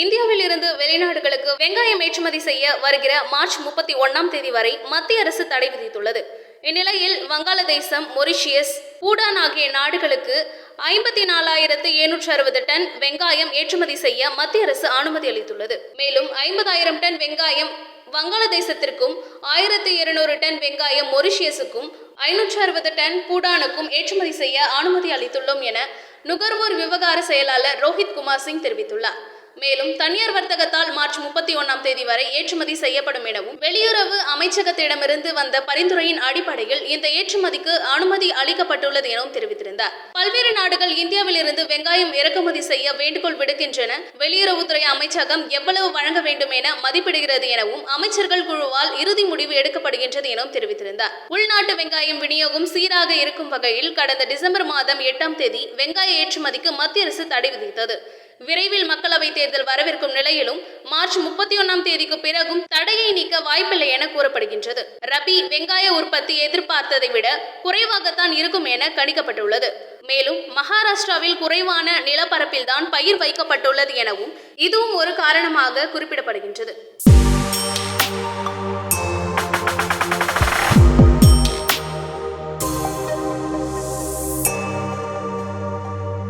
இந்தியாவில் இருந்து வெளிநாடுகளுக்கு வெங்காயம் ஏற்றுமதி செய்ய வருகிற மார்ச் 31ஆம் தேதி வரை மத்திய அரசு தடை விதித்துள்ளது. இந்நிலையில் வங்காளதேசம், மொரிஷியஸ், பூடான் ஆகிய நாடுகளுக்கு 54,760 டன் வெங்காயம் ஏற்றுமதி செய்ய மத்திய அரசு அனுமதி அளித்துள்ளது. மேலும் 50,000 டன் வெங்காயம் வங்காளதேசத்திற்கும், 1,200 டன் வெங்காயம் மொரிஷியஸுக்கும், 560 டன் பூடானுக்கும் ஏற்றுமதி செய்ய அனுமதி அளித்துள்ளோம் என நுகர்வோர் விவகார செயலாளர் ரோஹித் குமார் சிங் தெரிவித்துள்ளார். மேலும் தனியார் வர்த்தகத்தால் மார்ச் 31ஆம் தேதி வரை ஏற்றுமதி செய்யப்படும் எனவும் வெளியுறவு அமைச்சகத்திடமிருந்து வந்த பரிந்துரையின் அடிப்படையில் இந்த ஏற்றுமதிக்கு அனுமதி அளிக்கப்பட்டுள்ளது எனவும் தெரிவித்திருந்தார். பல்வேறு நாடுகள் இந்தியாவில் இருந்து வெங்காயம் இறக்குமதி செய்ய வேண்டுகோள் விடுக்கின்றன. வெளியுறவுத்துறை அமைச்சகம் எவ்வளவு வழங்க வேண்டும் என மதிப்பிடுகிறது எனவும் அமைச்சர்கள் குழுவால் இறுதி முடிவு எடுக்கப்படுகின்றது எனவும் தெரிவித்திருந்தார். உள்நாட்டு வெங்காயம் விநியோகம் சீராக இருக்கும் வகையில் கடந்த டிசம்பர் மாதம் 8ஆம் தேதி வெங்காய ஏற்றுமதிக்கு மத்திய அரசு தடை விதித்தது. விரைவில் மக்களவை தேர்தல் வரவிருக்கும் நிலையிலும் மார்ச் 31ஆம் தேதிக்கு பிறகும் தடையை நீக்க வாய்ப்பில்லை என கூறப்படுகின்றது. ரபி வெங்காய உற்பத்தி எதிர்பார்த்ததை விட குறைவாகத்தான் இருக்கும் என கணிக்கப்பட்டுள்ளது. மேலும் மகாராஷ்டிராவில் குறைவான நிலப்பரப்பில்தான் பயிர் வைக்கப்பட்டுள்ளது எனவும் இதுவும் ஒரு காரணமாக குறிப்பிடப்படுகின்றது.